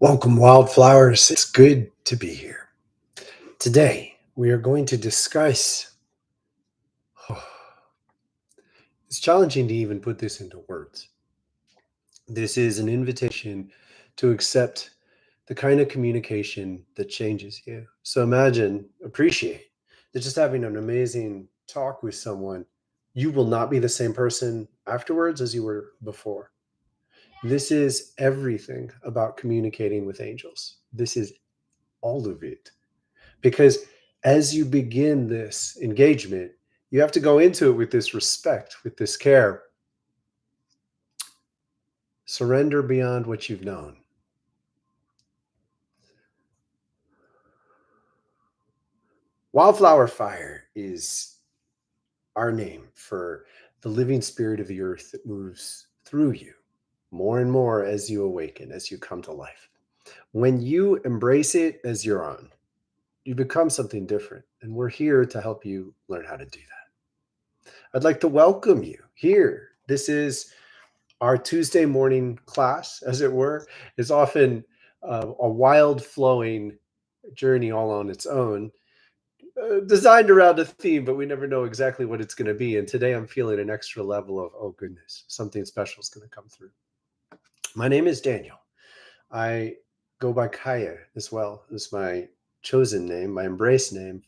Welcome, wildflowers. It's good to be here. Today, we are going to discuss. It's challenging to even put this into words. This is an invitation to accept the kind of communication that changes you. So appreciate that just having an amazing talk with someone, you will not be the same person afterwards as you were before. This is everything about communicating with angels. This is all of it. Because as you begin this engagement, you have to go into it with this respect, with this care. Surrender beyond what you've known. Wildflower fire is our name for the living spirit of the earth that moves through you more and more as you awaken, as you come to life. When you embrace it as your own, you become something different. And we're here to help you learn how to do that. I'd like to welcome you here. This is our Tuesday morning class, as it were, is often a wild flowing journey all on its own, designed around a theme, but we never know exactly what it's going to be. And today I'm feeling an extra level of, oh goodness, something special is going to come through. My name is Daniel. I go by Kaya as well. It's my chosen name, my embrace name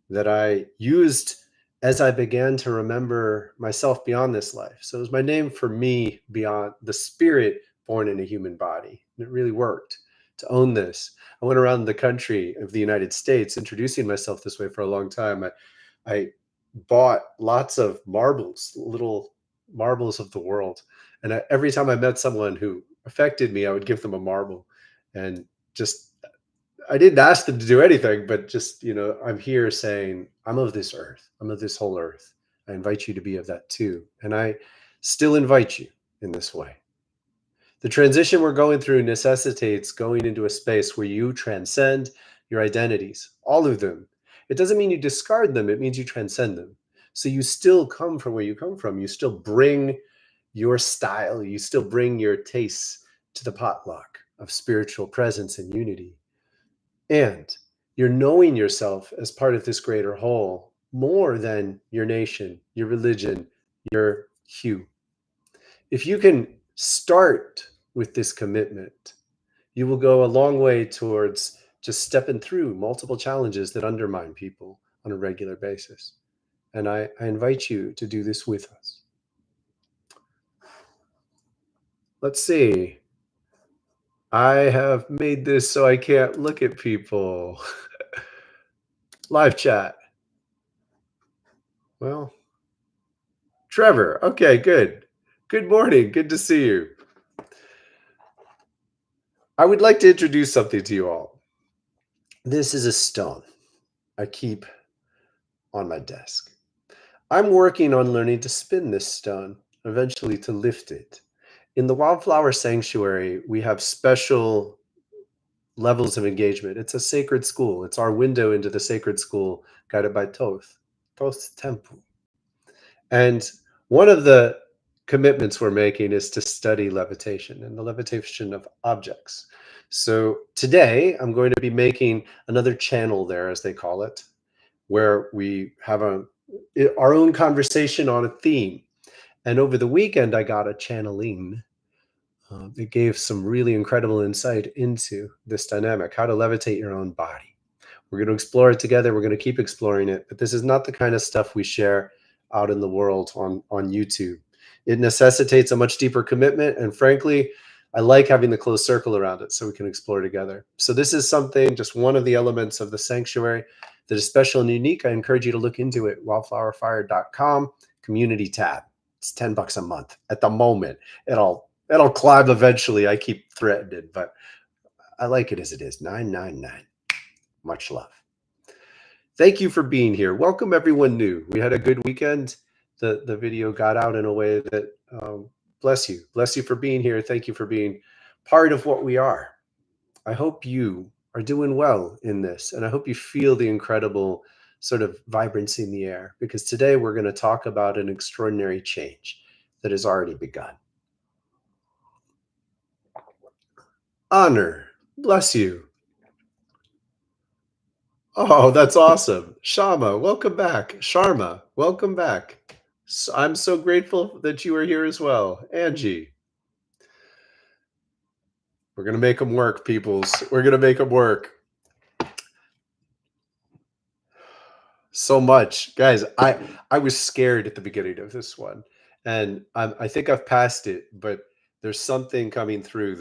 that I used as I began to remember myself beyond this life. So it was my name for me beyond the spirit born in a human body. And it really worked to own this. I went around the country of the United States introducing myself this way for a long time. I bought lots of marbles, little marbles of the world. And every time I met someone who affected me, I would give them a marble and just I didn't ask them to do anything, but just, I'm here saying, I'm of this earth. I'm of this whole earth. I invite you to be of that too. And I still invite you in this way. The transition we're going through necessitates going into a space where you transcend your identities, all of them. It doesn't mean you discard them, it means you transcend them. So you still come from where you come from. You still bring your style, you still bring your tastes to the potluck of spiritual presence and unity. And you're knowing yourself as part of this greater whole more than your nation, your religion, your hue. If you can start with this commitment, you will go a long way towards just stepping through multiple challenges that undermine people on a regular basis. And I invite you to do this with us. Let's see. I have made this so I can't look at people. Live chat. Well, Trevor. Okay, good. Good morning. Good to see you. I would like to introduce something to you all. This is a stone I keep on my desk. I'm working on learning to spin this stone, eventually to lift it. In the Wildflower Sanctuary, we have special levels of engagement. It's a sacred school. It's our window into the sacred school guided by Thoth, Thoth's temple. And one of the commitments we're making is to study levitation and the levitation of objects. So today I'm going to be making another channel there, as they call it, where we have our own conversation on a theme. And over the weekend, I got a channeling that gave some really incredible insight into this dynamic, how to levitate your own body. We're going to explore it together. We're going to keep exploring it. But this is not the kind of stuff we share out in the world on YouTube. It necessitates a much deeper commitment. And frankly, I like having the closed circle around it so we can explore together. So this is something, just one of the elements of the sanctuary that is special and unique. I encourage you to look into it, wildflowerfire.com, community tab. It's $10 a month at the moment. It'll climb eventually. I keep threatening, but I like it as it is. $9.99. Much love. Thank you for being here. Welcome everyone new. We had a good weekend. The video got out in a way that bless you. Bless you for being here. Thank you for being part of what we are. I hope you are doing well in this, and I hope you feel the incredible sort of vibrancy in the air, because today we're going to talk about an extraordinary change that has already begun. Honor, Bless you. Oh, that's awesome. Shama, welcome back. Sharma, welcome back. I'm so grateful that you are here as well. Angie, we're going to make them work, peoples. We're going to make them work. So much. Guys, I was scared at the beginning of this one, and I think I've passed it, but there's something coming through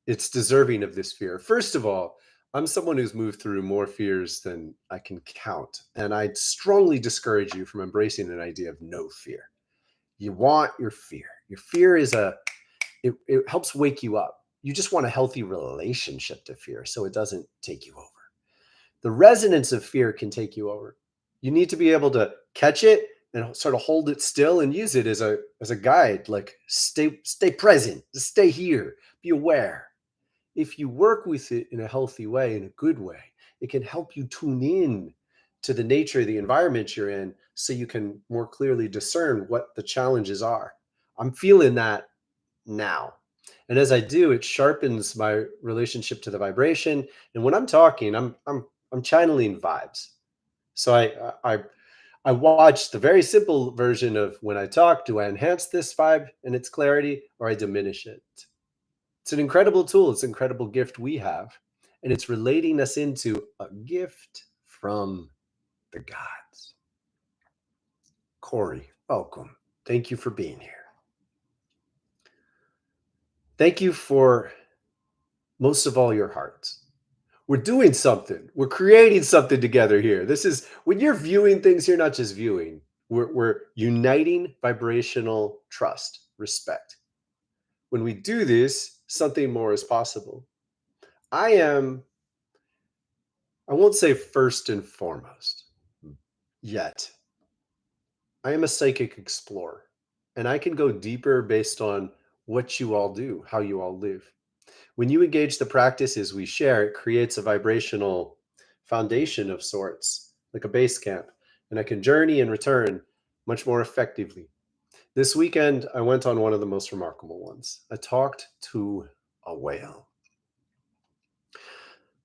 it's deserving of this fear. First of all, I'm someone who's moved through more fears than I can count, and I'd strongly discourage you from embracing an idea of no fear. You want your fear. Your fear is it helps wake you up. You just want a healthy relationship to fear so it doesn't take you over. The resonance of fear can take you over. You need to be able to catch it and sort of hold it still and use it as a guide. Like stay present, stay here, be aware. If you work with it in a healthy way, in a good way, it can help you tune in to the nature of the environment you're in so you can more clearly discern what the challenges are. I'm feeling that now. And as I do, it sharpens my relationship to the vibration. And when I'm talking, I'm channeling vibes. So I watch the very simple version of when I talk. Do I enhance this vibe and its clarity, or I diminish it? It's an incredible tool. It's an incredible gift we have, and it's relating us into a gift from the gods. Corey, welcome. Thank you for being here. Thank you for most of all your heart. We're doing something. We're creating something together here. This is when you're viewing things, you're not just viewing. We're uniting vibrational trust, respect. When we do this, something more is possible. I won't say first and foremost yet. I am a psychic explorer, and I can go deeper based on what you all do, how you all live. When you engage the practices we share, it creates a vibrational foundation of sorts, like a base camp, and I can journey and return much more effectively. This weekend, I went on one of the most remarkable ones. I talked to a whale.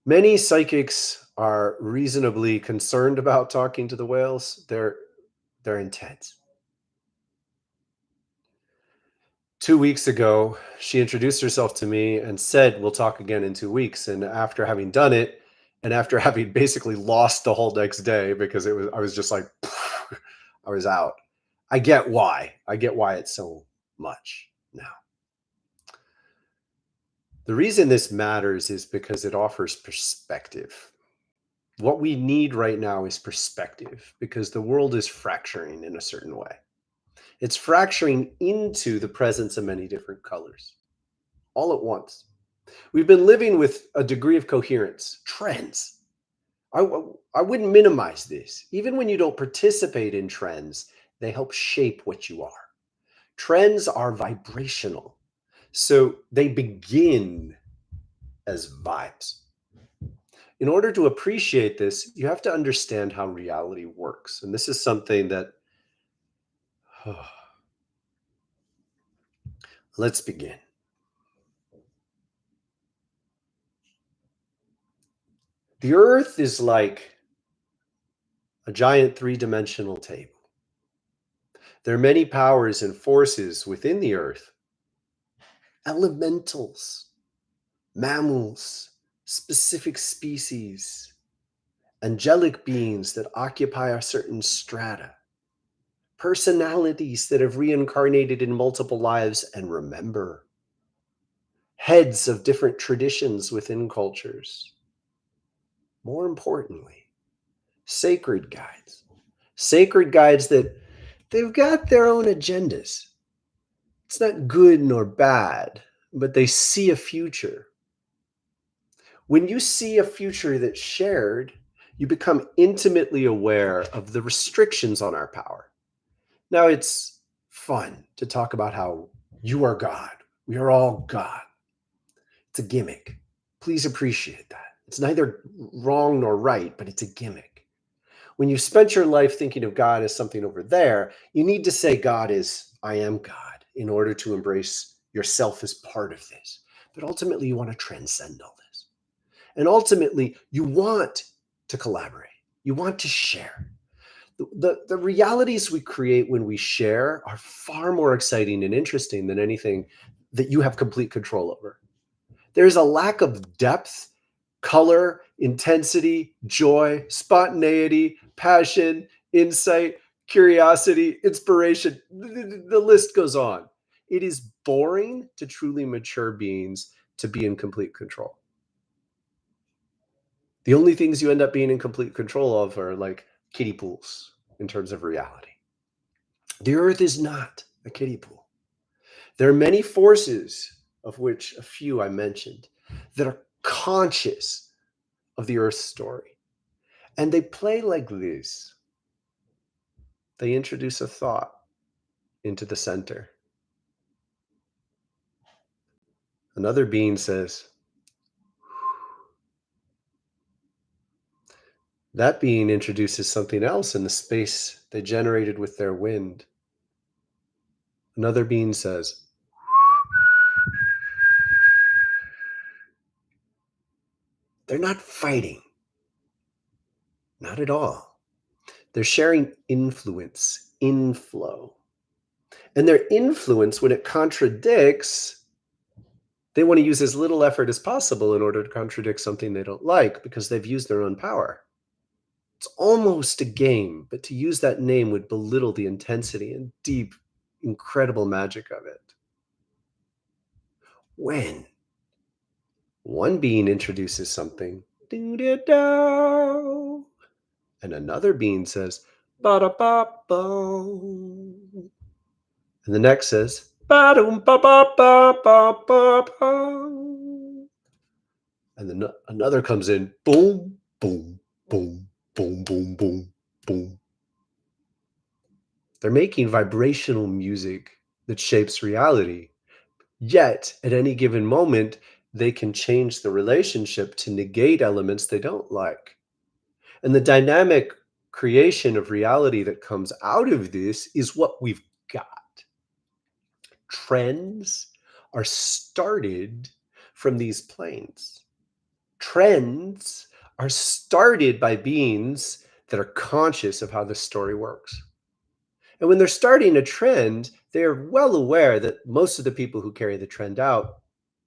Many psychics are reasonably concerned about talking to the whales. They're intense. 2 weeks ago, she introduced herself to me and said, "We'll talk again in 2 weeks." And after having done it, and after having basically lost the whole next day because I was just like, I was out. I get why. I get why it's so much now. The reason this matters is because it offers perspective. What we need right now is perspective because the world is fracturing in a certain way. It's fracturing into the presence of many different colors all at once. We've been living with a degree of coherence, trends. I wouldn't minimize this. Even when you don't participate in trends, they help shape what you are. Trends are vibrational, so they begin as vibes. In order to appreciate this, you have to understand how reality works. And this is something that, let's begin. The earth is like a giant three-dimensional table. There are many powers and forces within the earth, elementals, mammals, specific species, angelic beings that occupy a certain strata, personalities that have reincarnated in multiple lives and remember, heads of different traditions within cultures. More importantly, sacred guides that they've got their own agendas. It's not good nor bad, but they see a future. When you see a future that's shared, you become intimately aware of the restrictions on our power. Now, it's fun to talk about how you are God. We are all God. It's a gimmick. Please appreciate that. It's neither wrong nor right, but it's a gimmick. When you spent your life thinking of God as something over there, you need to say God is, I am God, in order to embrace yourself as part of this. But ultimately, you want to transcend all this. And ultimately, you want to collaborate, you want to share. The realities we create when we share are far more exciting and interesting than anything that you have complete control over. There's a lack of depth, color, intensity, joy, spontaneity, passion, insight, curiosity, inspiration. The list goes on. It is boring to truly mature beings to be in complete control. The only things you end up being in complete control of are like kiddie pools in terms of reality. The earth is not a kiddie pool. There are many forces, of which a few I mentioned, that are conscious of the earth's story. And they play like this. They introduce a thought into the center. Another being says, that being introduces something else in the space they generated with their wind. Another being says, they're not fighting. Not at all. They're sharing influence, inflow. And their influence, when it contradicts, they want to use as little effort as possible in order to contradict something they don't like because they've used their own power. It's almost a game, but to use that name would belittle the intensity and deep, incredible magic of it. When one being introduces something, doo-doo-doo, and another being says, ba-da-ba-ba, and the next says, ba-dum-ba-ba-ba-ba-ba, and then another comes in, boom, boom, boom, boom, boom, boom, boom. They're making vibrational music that shapes reality. Yet, at any given moment, they can change the relationship to negate elements they don't like. And the dynamic creation of reality that comes out of this is what we've got. Trends are started from these planes. Trends are started by beings that are conscious of how the story works. And when they're starting a trend, they're well aware that most of the people who carry the trend out are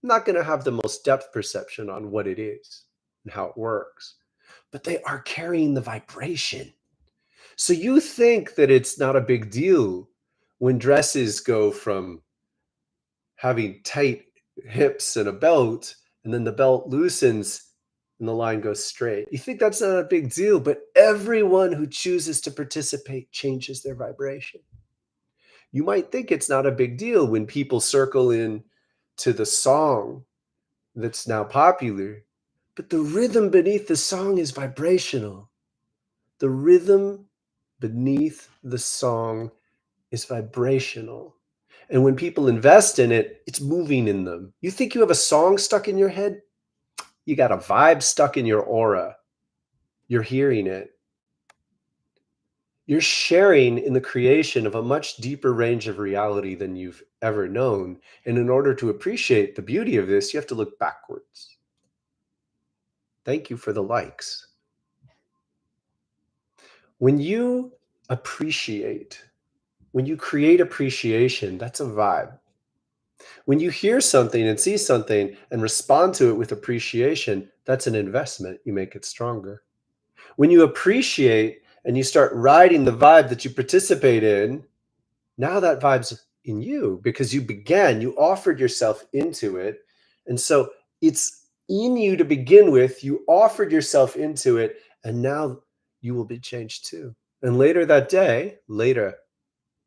not going to have the most depth perception on what it is and how it works. But they are carrying the vibration. So you think that it's not a big deal when dresses go from having tight hips and a belt, and then the belt loosens and the line goes straight. You think that's not a big deal, but everyone who chooses to participate changes their vibration. You might think it's not a big deal when people circle in to the song that's now popular, but the rhythm beneath the song is vibrational. The rhythm beneath the song is vibrational. And when people invest in it, it's moving in them. You think you have a song stuck in your head? You got a vibe stuck in your aura. You're hearing it. You're sharing in the creation of a much deeper range of reality than you've ever known. And in order to appreciate the beauty of this, you have to look backwards. Thank you for the likes. When you appreciate, when you create appreciation, that's a vibe. When you hear something and see something and respond to it with appreciation, that's an investment. You make it stronger. When you appreciate and you start riding the vibe that you participate in, now that vibe's in you because you offered yourself into it. And so it's in you to begin with. You offered yourself into it, and now you will be changed too. And later that day, later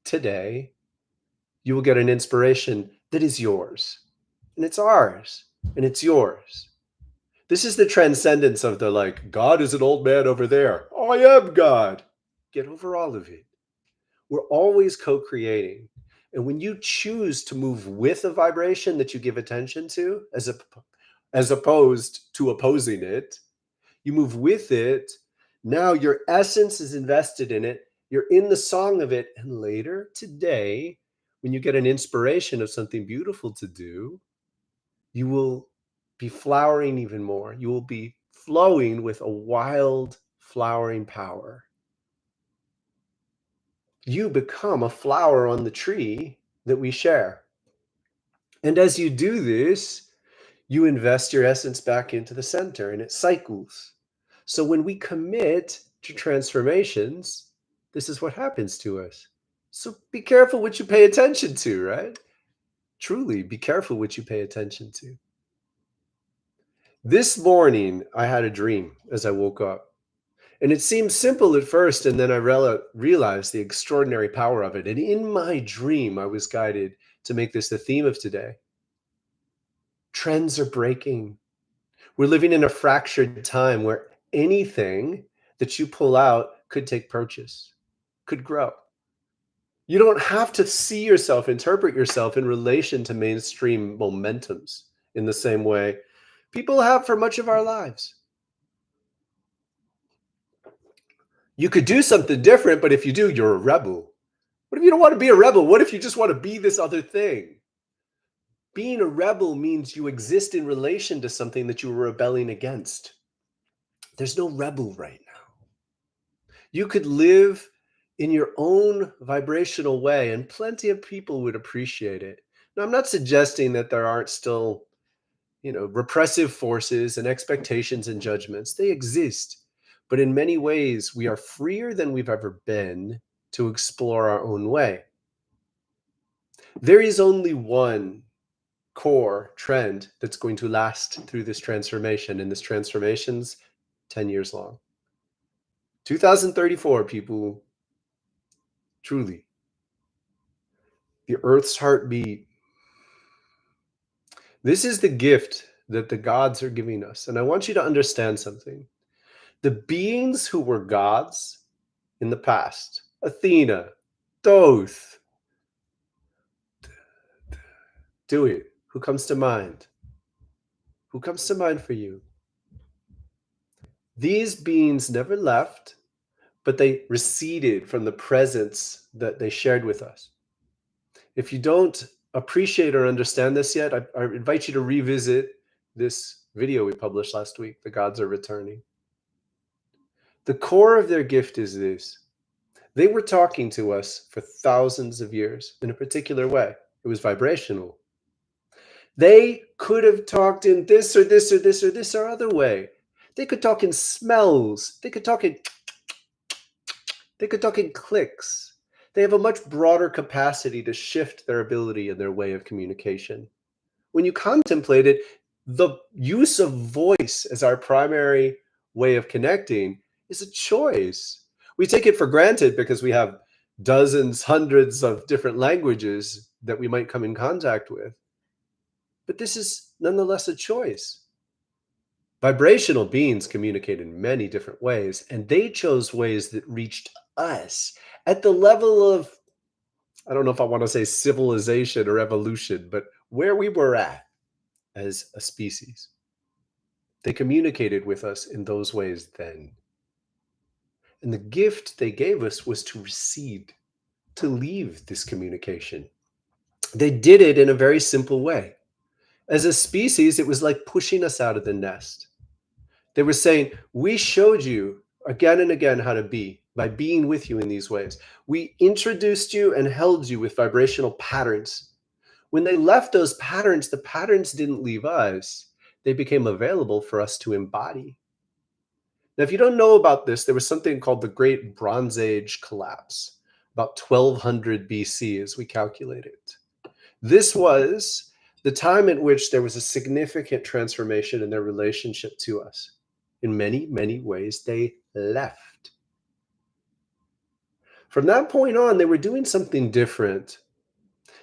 today, you will get an inspiration that is yours, and it's ours, and it's yours. This is the transcendence of the like, God is an old man over there. I am God. Get over all of it. We're always co-creating. And when you choose to move with a vibration that you give attention to, as opposed to opposing it, you move with it. Now your essence is invested in it. You're in the song of it. And later today, when you get an inspiration of something beautiful to do, you will be flowering even more. You will be flowing with a wild flowering power. You become a flower on the tree that we share. And as you do this, you invest your essence back into the center and it cycles. So when we commit to transformations, this is what happens to us. So be careful what you pay attention to, right? Truly, be careful what you pay attention to. This morning, I had a dream as I woke up. And it seemed simple at first, and then I realized the extraordinary power of it. And in my dream, I was guided to make this the theme of today. Trends are breaking. We're living in a fractured time where anything that you pull out could take purchase, could grow. You don't have to see yourself, interpret yourself in relation to mainstream momentums in the same way people have for much of our lives. You could do something different, but if you do, you're a rebel. What if you don't want to be a rebel? What if you just want to be this other thing? Being a rebel means you exist in relation to something that you were rebelling against. There's no rebel right now. You could live in your own vibrational way, and plenty of people would appreciate it. Now, I'm not suggesting that there aren't still, repressive forces and expectations and judgments. They exist. But in many ways, we are freer than we've ever been to explore our own way. There is only one core trend that's going to last through this transformation, and this transformation's 10 years long. 2034, people, truly. The Earth's heartbeat. This is the gift that the gods are giving us. And I want you to understand something. The beings who were gods in the past, Athena, Thoth, do it. Who comes to mind? Who comes to mind for you? These beings never left, but they receded from the presence that they shared with us. If you don't appreciate or understand this yet, I invite you to revisit this video we published last week, The Gods Are Returning. The core of their gift is this. They were talking to us for thousands of years in a particular way. It was vibrational. They could have talked in this or this or this or this or other way. They could talk in smells. They could talk in clicks. They have a much broader capacity to shift their ability and their way of communication. When you contemplate it, the use of voice as our primary way of connecting is a choice. We take it for granted because we have dozens, hundreds of different languages that we might come in contact with. But this is nonetheless a choice. Vibrational beings communicate in many different ways, and they chose ways that reached us at the level of, I don't know if I want to say civilization or evolution, but where we were at as a species. They communicated with us in those ways then. And the gift they gave us was to recede, to leave this communication. They did it in a very simple way. As a species, it was like pushing us out of the nest. They were saying, we showed you again and again how to be by being with you in these ways. We introduced you and held you with vibrational patterns. When they left those patterns, the patterns didn't leave us. They became available for us to embody. Now, if you don't know about this, there was something called the Great Bronze Age collapse, about 1200 BC as we calculate it. This was the time at which there was a significant transformation in their relationship to us. In many, many ways, they left. From that point on, they were doing something different.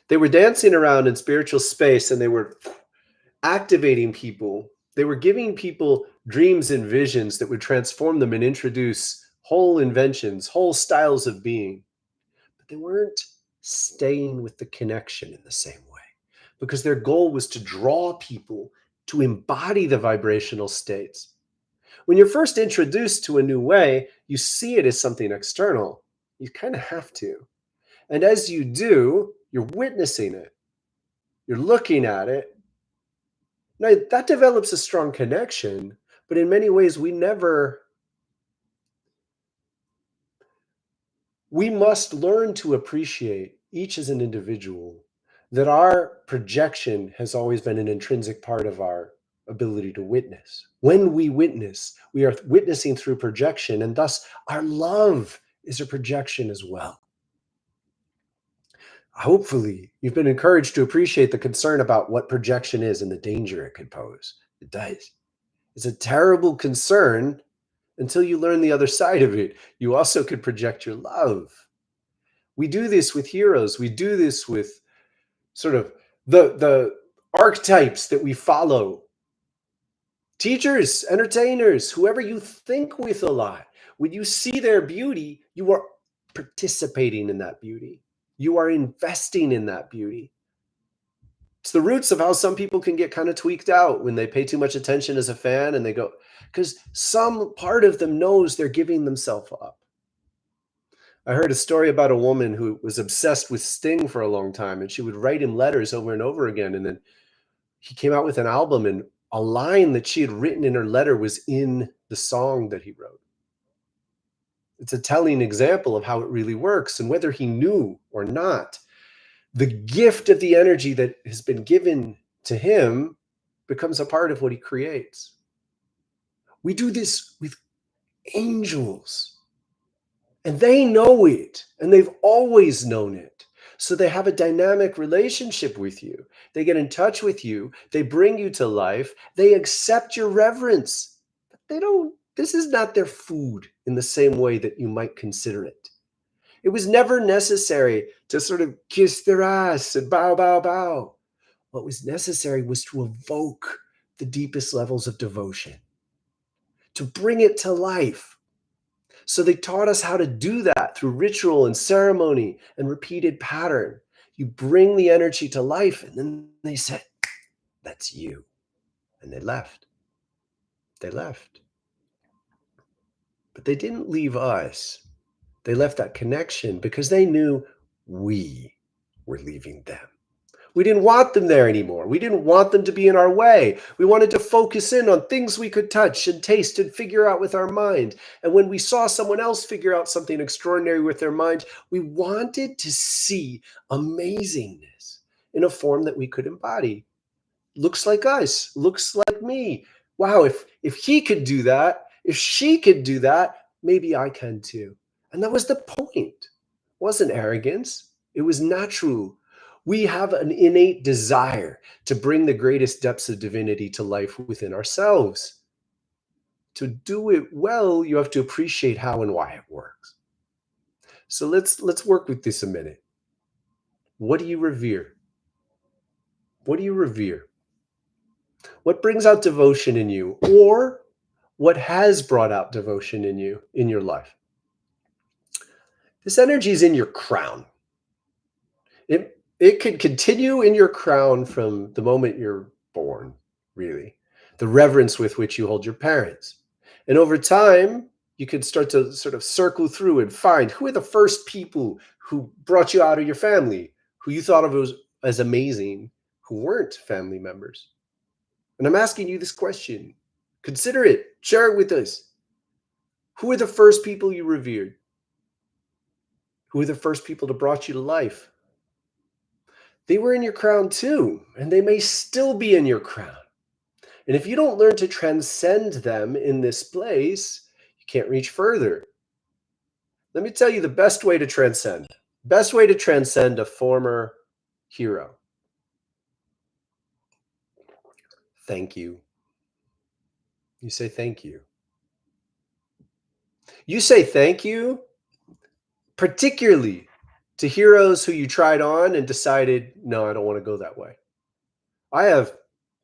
They were dancing around in spiritual space and they were activating people. They were giving people dreams and visions that would transform them and introduce whole inventions, whole styles of being. But they weren't staying with the connection in the same way because their goal was to draw people to embody the vibrational states. When you're first introduced to a new way, you see it as something external. You kind of have to. And as you do, you're witnessing it. You're looking at it. Now, that develops a strong connection, but in many ways, we must learn to appreciate each as an individual, that our projection has always been an intrinsic part of our ability to witness. When we witness, we are witnessing through projection, and thus our love is a projection as well. Hopefully, you've been encouraged to appreciate the concern about what projection is and the danger it could pose. It does. It's a terrible concern until you learn the other side of it. You also could project your love. We do this with heroes. We do this with sort of the archetypes that we follow. Teachers, entertainers, whoever you think with a lot. When you see their beauty, you are participating in that beauty. You are investing in that beauty. It's the roots of how some people can get kind of tweaked out when they pay too much attention as a fan and they go, because some part of them knows they're giving themselves up. I heard a story about a woman who was obsessed with Sting for a long time, and she would write him letters over and over again. And then he came out with an album, and a line that she had written in her letter was in the song that he wrote. It's a telling example of how it really works. And whether he knew or not, the gift of the energy that has been given to him becomes a part of what he creates. We do this with angels. And they know it, and they've always known it. So they have a dynamic relationship with you. They get in touch with you. They bring you to life. They accept your reverence. But this is not their food in the same way that you might consider it. It was never necessary to sort of kiss their ass and bow, bow, bow. What was necessary was to evoke the deepest levels of devotion, to bring it to life. So they taught us how to do that through ritual and ceremony and repeated pattern. You bring the energy to life, and then they said, that's you. And they left. They left. But they didn't leave us. They left that connection because they knew we were leaving them. We didn't want them there anymore. We didn't want them to be in our way. We wanted to focus in on things we could touch and taste and figure out with our mind. And when we saw someone else figure out something extraordinary with their mind, we wanted to see amazingness in a form that we could embody. Looks like us, looks like me. Wow, if he could do that, if she could do that, maybe I can too. And that was the point. It wasn't arrogance. It was natural. We have an innate desire to bring the greatest depths of divinity to life within ourselves. To do it well, you have to appreciate how and why it works. So let's work with this a minute. What do you revere? What do you revere? What brings out devotion in you, or what has brought out devotion in you in your life? This energy is in your crown. It could continue in your crown from the moment you're born, really. The reverence with which you hold your parents. And over time, you could start to sort of circle through and find who are the first people who brought you out of your family, who you thought of as amazing, who weren't family members. And I'm asking you this question. Consider it. Share it with us. Who are the first people you revered? Who are the first people that brought you to life? They were in your crown too, and they may still be in your crown. And if you don't learn to transcend them in this place, you can't reach further. Let me tell you the best way to transcend. Best way to transcend a former hero. Thank you. You say thank you. You say thank you, particularly to heroes who you tried on and decided, no, I don't want to go that way. I have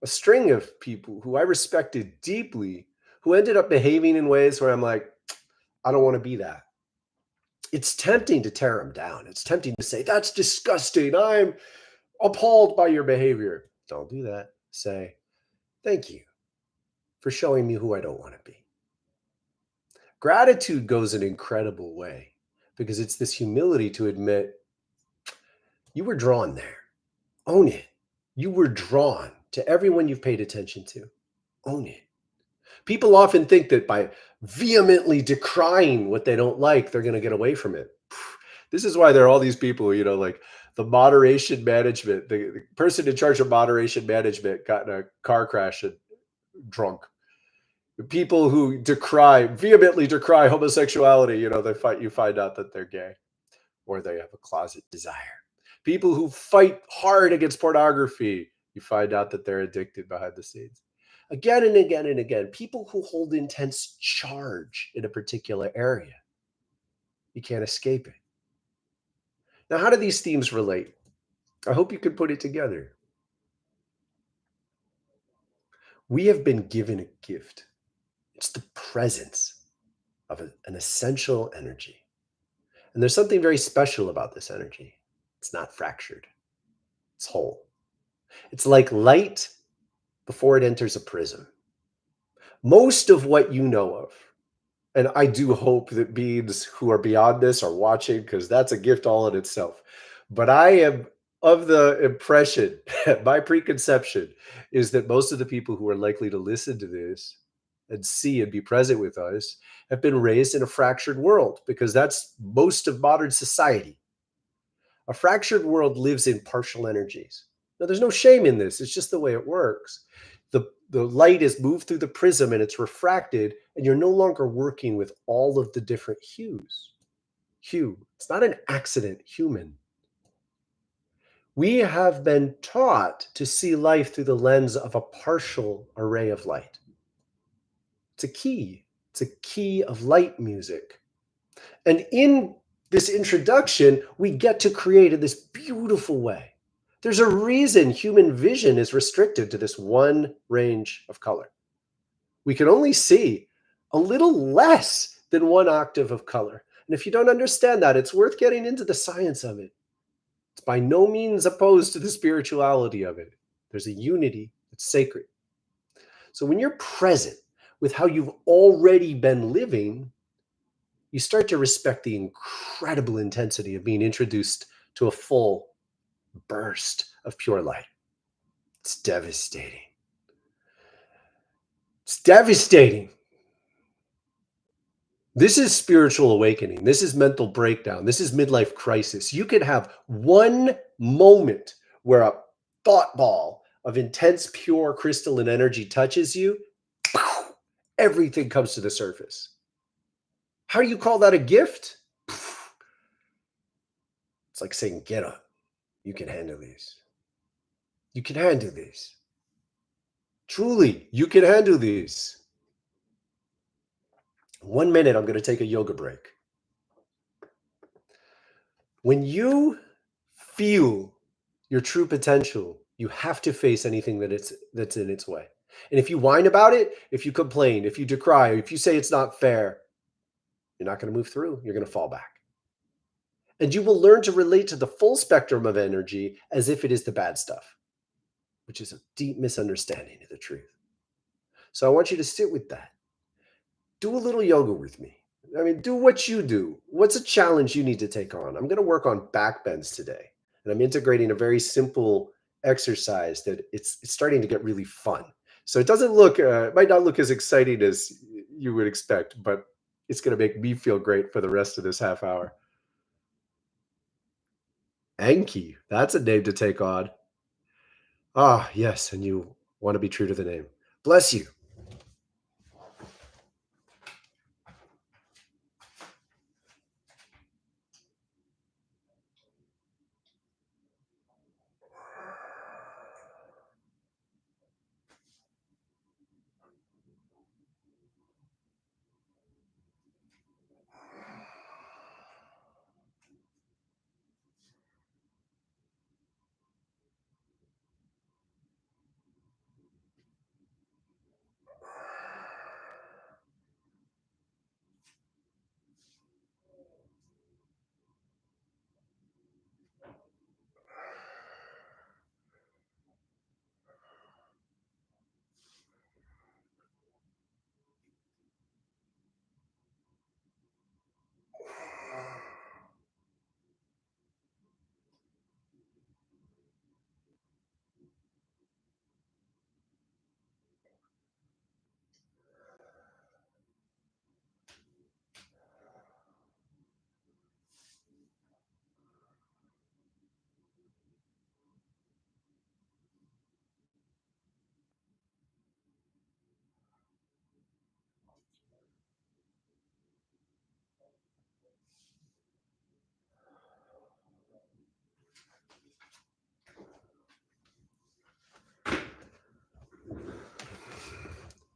a string of people who I respected deeply who ended up behaving in ways where I'm like, I don't want to be that. It's tempting to tear them down. It's tempting to say, that's disgusting. I'm appalled by your behavior. Don't do that. Say, thank you for showing me who I don't want to be. Gratitude goes an incredible way because it's this humility to admit you were drawn there. Own it. You were drawn. to everyone you've paid attention to. Own it. People often think that by vehemently decrying what they don't like, they're going to get away from it. This is why there are all these people, like the moderation management, the person in charge of moderation management got in a car crash and drunk. The people who vehemently decry homosexuality, you find out that they're gay or they have a closet desire. People who fight hard against pornography, you find out that they're addicted behind the scenes. Again and again and again, people who hold intense charge in a particular area, you can't escape it. Now, how do these themes relate? I hope you can put it together. We have been given a gift. It's the presence of an essential energy. And there's something very special about this energy. It's not fractured, it's whole. It's like light before it enters a prism. Most of what you know of, and I do hope that beings who are beyond this are watching, because that's a gift all in itself. But I am of the impression, my preconception is that most of the people who are likely to listen to this and see and be present with us have been raised in a fractured world, because that's most of modern society. A fractured world lives in partial energies. Now, there's no shame in this. It's just the way it works. The light is moved through the prism and it's refracted, and you're no longer working with all of the different hues. Hue. It's not an accident, human. We have been taught to see life through the lens of a partial array of light. It's a key. It's a key of light music. And in this introduction, we get to create in this beautiful way. There's a reason human vision is restricted to this one range of color. We can only see a little less than one octave of color. And if you don't understand that, it's worth getting into the science of it. It's by no means opposed to the spirituality of it. There's a unity that's sacred. So when you're present with how you've already been living, you start to respect the incredible intensity of being introduced to a full burst of pure light. It's devastating. It's devastating. This is spiritual awakening. This is mental breakdown. This is midlife crisis. You can have one moment where a thought ball of intense, pure crystalline energy touches you. Everything comes to the surface. How do you call that a gift? It's like saying, get up. You can handle this. You can handle this. Truly, you can handle this. 1 minute, I'm going to take a yoga break. When you feel your true potential, you have to face anything that's in its way. And if you whine about it, if you complain, if you decry, if you say it's not fair, you're not going to move through. You're going to fall back. And you will learn to relate to the full spectrum of energy as if it is the bad stuff, which is a deep misunderstanding of the truth. So I want you to sit with that. Do a little yoga with me. I mean, do what you do. What's a challenge you need to take on? I'm going to work on back bends today. And I'm integrating a very simple exercise that it's starting to get really fun. So it doesn't look, it might not look as exciting as you would expect, but it's going to make me feel great for the rest of this half hour. Anki, that's a name to take on. Ah, yes, and you want to be true to the name. Bless you.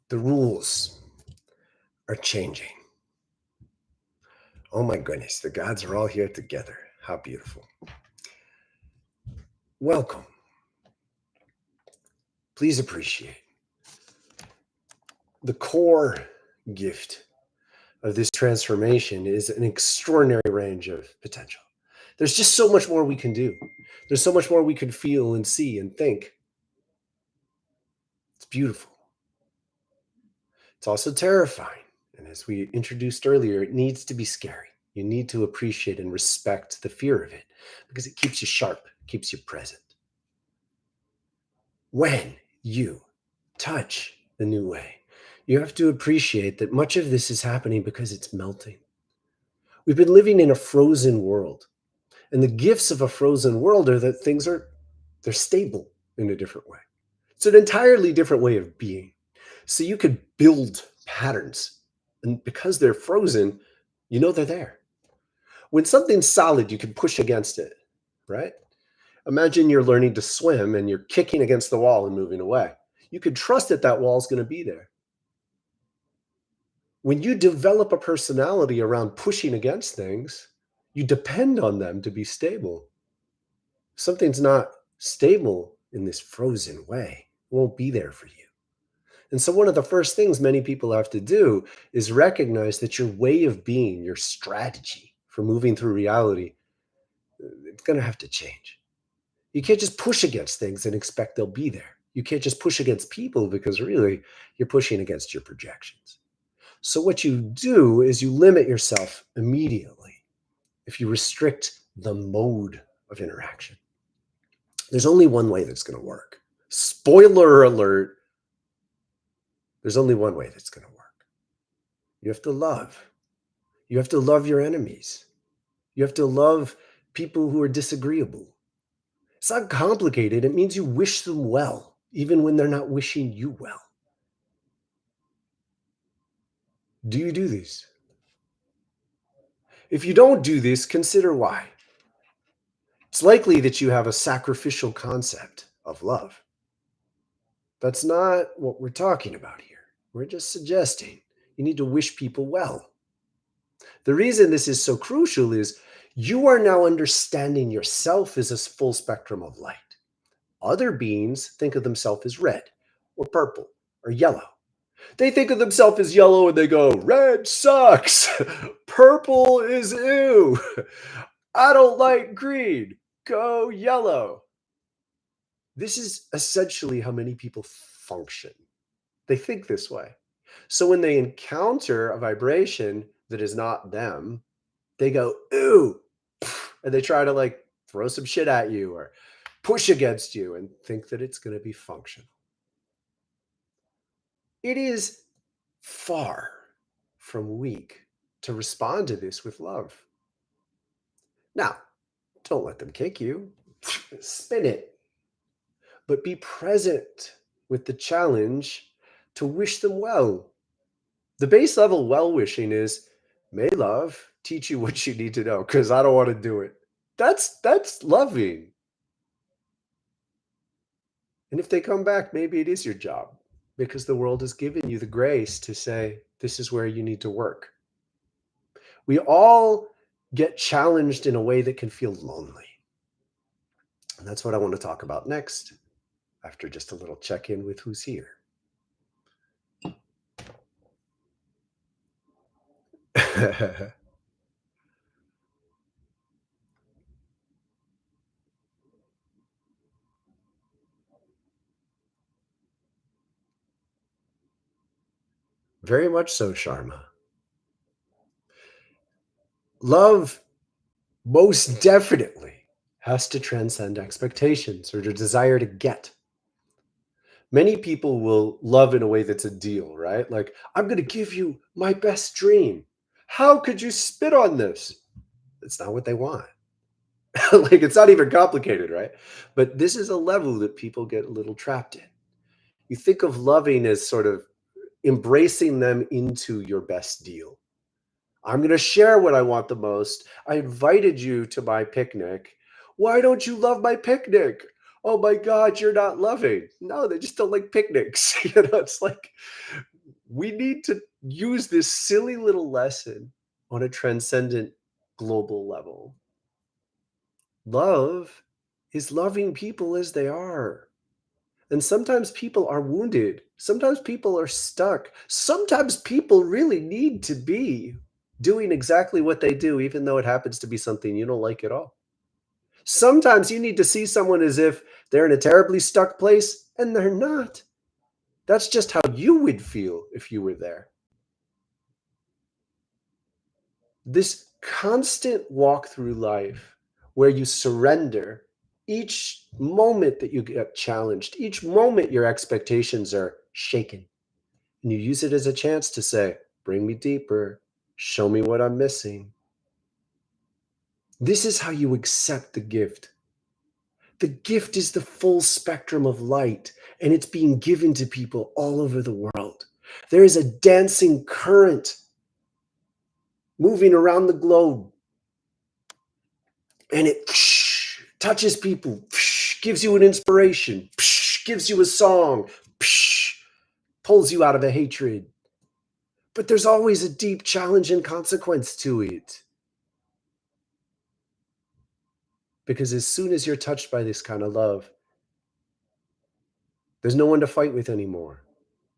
The rules are changing. Oh my goodness, the gods are all here together. How beautiful. Welcome. Please appreciate the core gift of this transformation is an extraordinary range of potential. There's just so much more we can do. There's so much more we can feel and see and think. It's beautiful. It's also terrifying. And as we introduced earlier, it needs to be scary. You need to appreciate and respect the fear of it because it keeps you sharp, keeps you present. When you touch the new way, you have to appreciate that much of this is happening because it's melting. We've been living in a frozen world. And the gifts of a frozen world are that they're stable in a different way. It's an entirely different way of being. So you could build patterns, and because they're frozen, you know they're there. When something's solid, you can push against it, right? Imagine you're learning to swim and you're kicking against the wall and moving away. You can trust that that wall is going to be there. When you develop a personality around pushing against things, you depend on them to be stable. If something's not stable in this frozen way, it won't be there for you. And so one of the first things many people have to do is recognize that your way of being, your strategy for moving through reality, it's going to have to change. You can't just push against things and expect they'll be there. You can't just push against people because really you're pushing against your projections. So what you do is you limit yourself immediately if you restrict the mode of interaction. There's only one way that's going to work. Spoiler alert, there's only one way that's going to work. You have to love. You have to love your enemies. You have to love people who are disagreeable. It's not complicated. It means you wish them well, even when they're not wishing you well. Do you do these? If you don't do this, consider why. It's likely that you have a sacrificial concept of love. That's not what we're talking about here. We're just suggesting you need to wish people well. The reason this is so crucial is you are now understanding yourself as a full spectrum of light. Other beings think of themselves as red or purple or yellow. They think of themselves as yellow and they go, red sucks. Purple is ew. I don't like green. Go yellow. This is essentially how many people function. They think this way. So when they encounter a vibration that is not them, they go, ooh, and they try to like throw some shit at you or push against you and think that it's going to be functional. It is far from weak to respond to this with love. Now, don't let them kick you, spin it, but be present with the challenge to wish them well. The base level well wishing is, may love teach you what you need to know because I don't want to do it. That's loving. And if they come back, maybe it is your job because the world has given you the grace to say, this is where you need to work. We all get challenged in a way that can feel lonely. And that's what I want to talk about next, after just a little check-in with who's here. Very much so, Sharma. Love most definitely has to transcend expectations or the desire to get. Many people will love in a way that's a deal, right? Like, I'm going to give you my best dream. How could you spit on this? It's not what they want. Like, it's not even complicated, right? But this is a level that people get a little trapped in. You think of loving as sort of embracing them into your best deal. I'm going to share what I want the most. I invited you to my picnic. Why don't you love my picnic? Oh my God, you're not loving. No, they just don't like picnics. It's like We need to use this silly little lesson on a transcendent global level. Love is loving people as they are. And sometimes people are wounded. Sometimes people are stuck. Sometimes people really need to be doing exactly what they do, even though it happens to be something you don't like at all. Sometimes you need to see someone as if they're in a terribly stuck place, and they're not. That's just how you would feel if you were there. This constant walk through life where you surrender each moment that you get challenged, each moment your expectations are shaken, and you use it as a chance to say, bring me deeper, show me what I'm missing. This is how you accept the gift. The gift is the full spectrum of light, and it's being given to people all over the world. There is a dancing current moving around the globe, and it touches people, gives you an inspiration, gives you a song, pulls you out of a hatred. But there's always a deep challenge and consequence to it. Because as soon as you're touched by this kind of love, there's no one to fight with anymore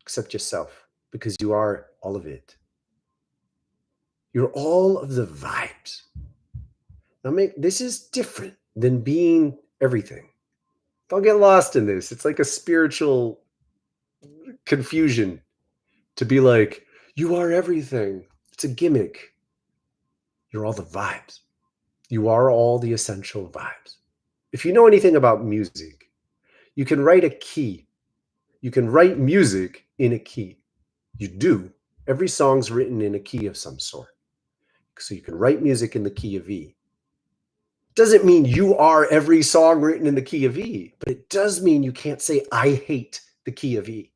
except yourself, because you are all of it. You're all of the vibes. Now, this is different than being everything. Don't get lost in this. It's like a spiritual confusion to be like, you are everything. It's a gimmick. You're all the vibes. You are all the essential vibes. If you know anything about music, you can write a key. You can write music in a key. You do. Every song's written in a key of some sort. So you can write music in the key of E. Doesn't mean you are every song written in the key of E, but it does mean you can't say, I hate the key of E.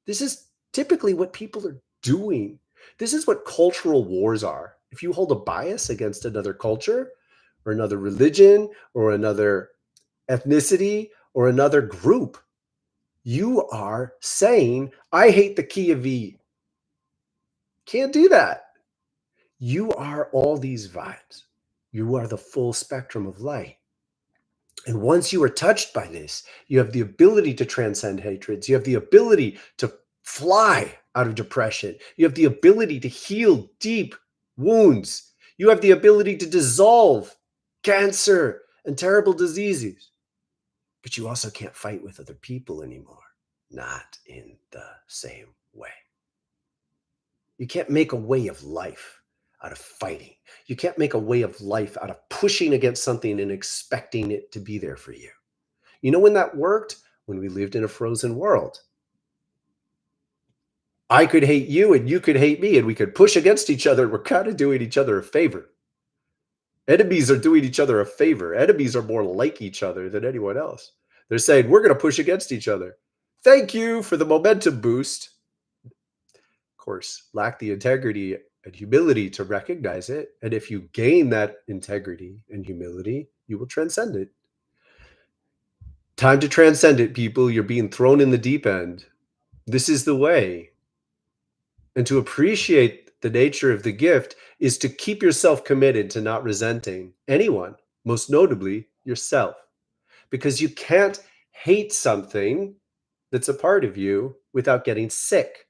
This is typically what people are doing. This is what cultural wars are. If you hold a bias against another culture or another religion or another ethnicity or another group, you are saying, I hate the key of E. Can't do that. You are all these vibes. You are the full spectrum of light. And once you are touched by this, you have the ability to transcend hatreds. You have the ability to fly out of depression. You have the ability to heal deep wounds. You have the ability to dissolve cancer and terrible diseases. But you also can't fight with other people anymore. Not in the same way. You can't make a way of life out of fighting. You can't make a way of life out of pushing against something and expecting it to be there for you. You know when that worked? When we lived in a frozen world. I could hate you and you could hate me, and we could push against each other. We're kind of doing each other a favor. Enemies are doing each other a favor. Enemies are more like each other than anyone else. They're saying, we're going to push against each other. Thank you for the momentum boost. Of course, lack the integrity and humility to recognize it. And if you gain that integrity and humility, you will transcend it. Time to transcend it, people. You're being thrown in the deep end. This is the way. And to appreciate the nature of the gift is to keep yourself committed to not resenting anyone, most notably yourself, because you can't hate something that's a part of you without getting sick.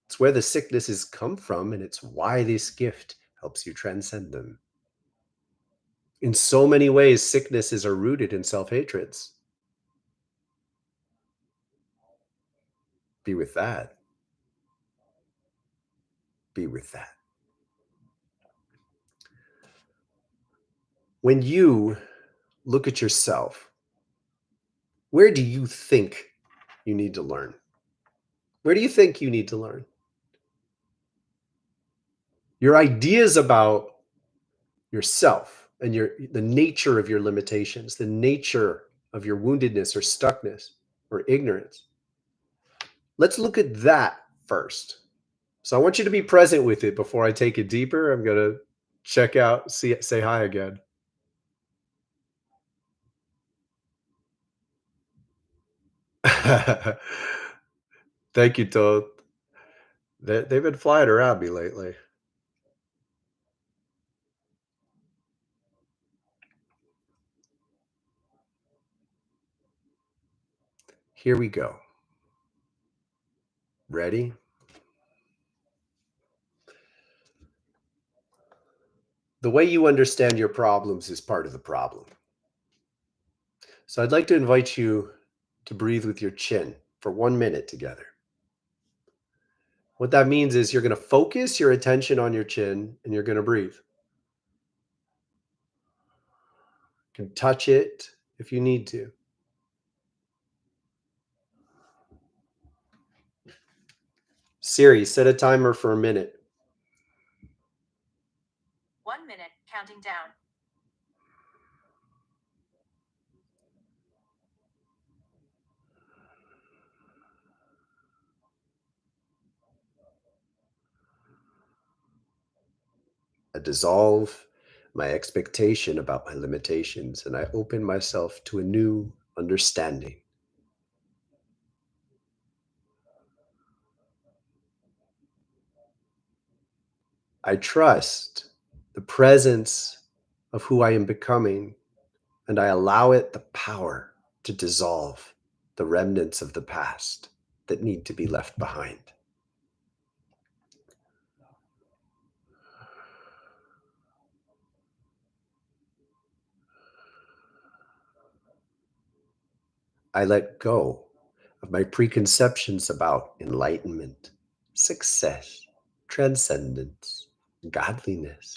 It's where the sicknesses come from, and it's why this gift helps you transcend them. In so many ways, sicknesses are rooted in self-hatreds. Be with that. Be with that. When you look at yourself, where do you think you need to learn? Where do you think you need to learn? Your ideas about yourself and the nature of your limitations, the nature of your woundedness or stuckness or ignorance. Let's look at that first. So I want you to be present with it before I take it deeper. I'm going to check out, say hi again. Thank you, Thoth. They've been flying around me lately. Here we go. Ready? The way you understand your problems is part of the problem. So I'd like to invite you to breathe with your chin for 1 minute together. What that means is you're going to focus your attention on your chin and you're going to breathe. You can touch it if you need to. Siri, set a timer for a minute. 1 minute, counting down. I dissolve my expectation about my limitations and I open myself to a new understanding. I trust the presence of who I am becoming, and I allow it the power to dissolve the remnants of the past that need to be left behind. I let go of my preconceptions about enlightenment, success, transcendence, godliness.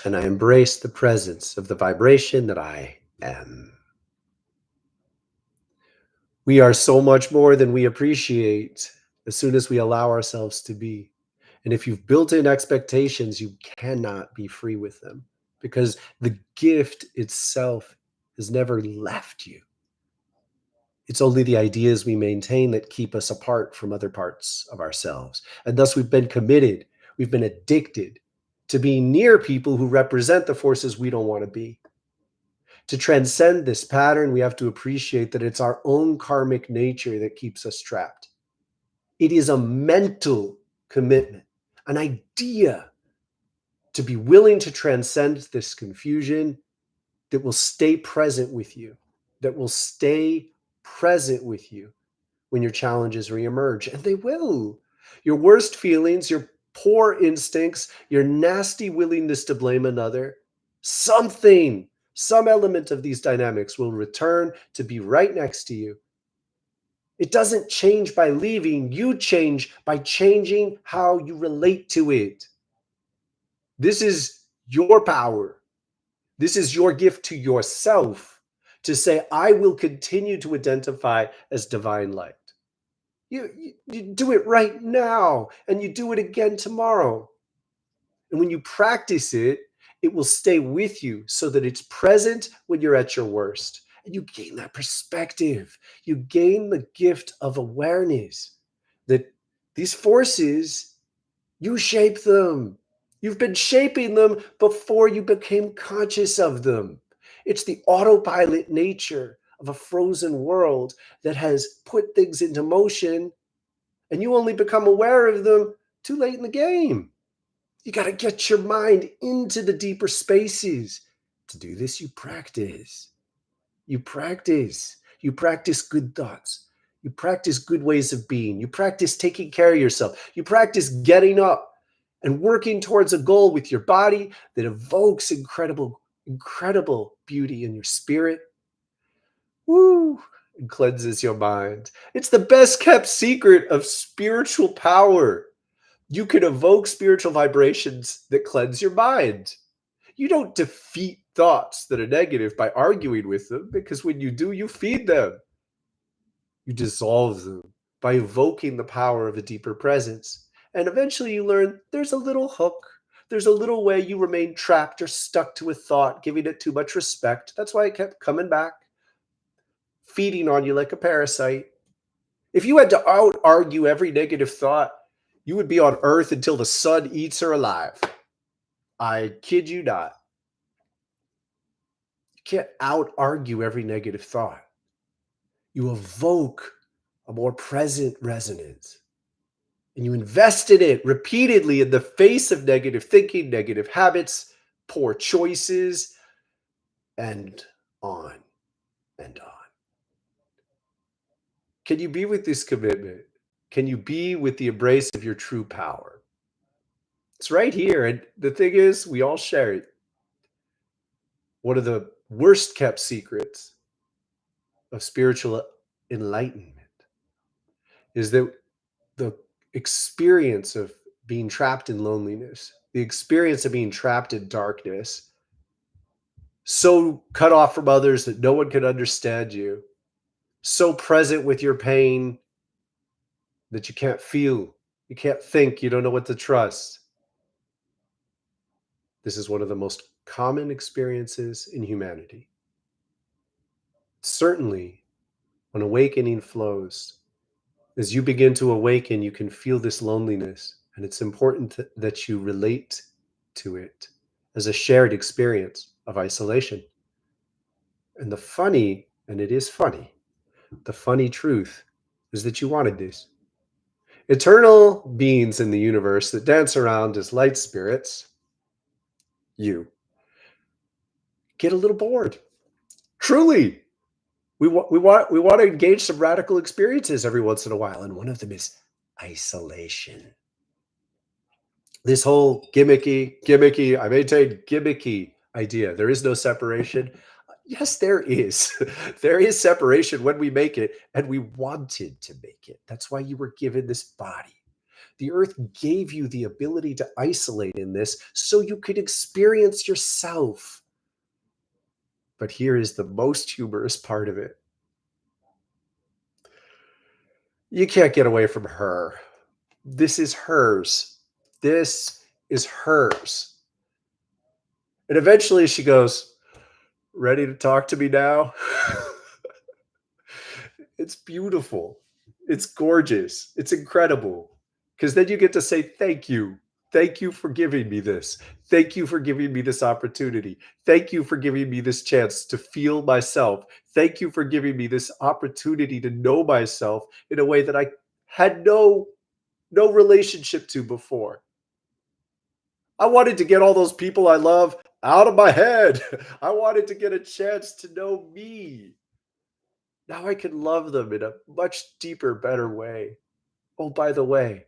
And I embrace the presence of the vibration that I am. We are so much more than we appreciate as soon as we allow ourselves to be. And if you've built in expectations, you cannot be free with them because the gift itself has never left you. It's only the ideas we maintain that keep us apart from other parts of ourselves. And thus we've been committed, we've been addicted to being near people who represent the forces we don't want to be. To transcend this pattern, we have to appreciate that it's our own karmic nature that keeps us trapped. It is a mental commitment, an idea to be willing to transcend this confusion that will stay present with you, that will stay present with you when your challenges reemerge. And they will. Your worst feelings, your poor instincts, your nasty willingness to blame another, something, some element of these dynamics will return to be right next to you. It doesn't change by leaving, you change by changing how you relate to it. This is your power. This is your gift to yourself to say, I will continue to identify as divine light. You do it right now and you do it again tomorrow. And when you practice it, it will stay with you so that it's present when you're at your worst. And you gain that perspective. You gain the gift of awareness that these forces, you shape them. You've been shaping them before you became conscious of them. It's the autopilot nature of a frozen world that has put things into motion, and you only become aware of them too late in the game. You got to get your mind into the deeper spaces. To do this, you practice. You practice. You practice good thoughts. You practice good ways of being. You practice taking care of yourself. You practice getting up and working towards a goal with your body that evokes incredible, incredible beauty in your spirit. Woo! And cleanses your mind. It's the best kept secret of spiritual power. You can evoke spiritual vibrations that cleanse your mind. You don't defeat thoughts that are negative by arguing with them, because when you do, you feed them. You dissolve them by evoking the power of a deeper presence. And eventually you learn there's a little hook. There's a little way you remain trapped or stuck to a thought, giving it too much respect. That's why it kept coming back, feeding on you like a parasite. If you had to out argue every negative thought, you would be on earth until the sun eats her alive. I kid you not. You can't out argue every negative thought. You evoke a more present resonance and you invest in it repeatedly in the face of negative thinking, negative habits, poor choices, and on and on. Can you be with this commitment? Can you be with the embrace of your true power? It's right here. And the thing is, we all share it. One of the worst kept secrets of spiritual enlightenment is that the experience of being trapped in loneliness, the experience of being trapped in darkness, so cut off from others that no one can understand you, so present with your pain that you can't feel, you can't think, you don't know what to trust. This is one of the most common experiences in humanity. Certainly, when awakening flows, as you begin to awaken, you can feel this loneliness, and it's important that you relate to it as a shared experience of isolation. And the funny, and it is funny, the funny truth is that you wanted this. Eternal beings in the universe that dance around as light spirits, you get a little bored. Truly, we want to engage some radical experiences every once in a while, and one of them is isolation. This whole gimmicky, I maintain gimmicky idea. There is no separation. Yes, there is. There is separation when we make it, and we wanted to make it. That's why you were given this body. The earth gave you the ability to isolate in this so you could experience yourself. But here is the most humorous part of it. You can't get away from her. This is hers. This is hers. And eventually she goes, "Ready to talk to me now?" It's beautiful. It's gorgeous. It's incredible. Because then you get to say, "Thank you. Thank you for giving me this. Thank you for giving me this opportunity. Thank you for giving me this chance to feel myself. Thank you for giving me this opportunity to know myself in a way that I had no relationship to before. I wanted to get all those people I love out of my head. I wanted to get a chance to know me. Now I can love them in a much deeper, better way. Oh, by the way,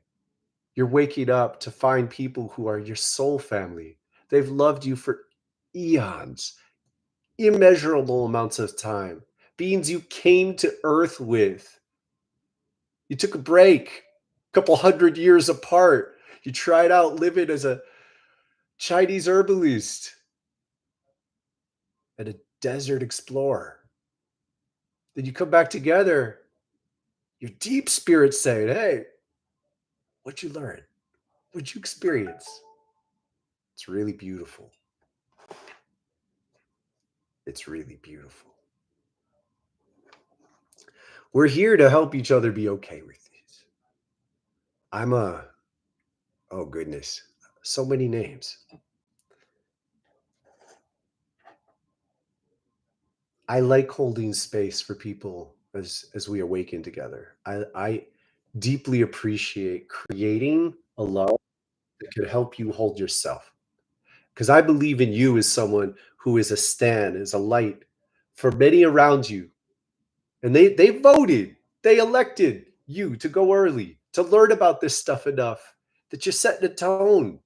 you're waking up to find people who are your soul family. They've loved you for eons, immeasurable amounts of time, beings you came to Earth with. You took a break, a couple hundred years apart. You tried out living as a Chinese herbalist and a desert explorer. Then you come back together, your deep spirit saying, "Hey, what'd you learn? What'd you experience?" It's really beautiful. It's really beautiful. We're here to help each other be okay with these. I'm a, oh goodness, so many names. I like holding space for people as we awaken together. I deeply appreciate creating a love that could help you hold yourself. Because I believe in you as someone who is a stand, as a light for many around you. And they voted, they elected you to go early, to learn about this stuff enough that you're setting a tone.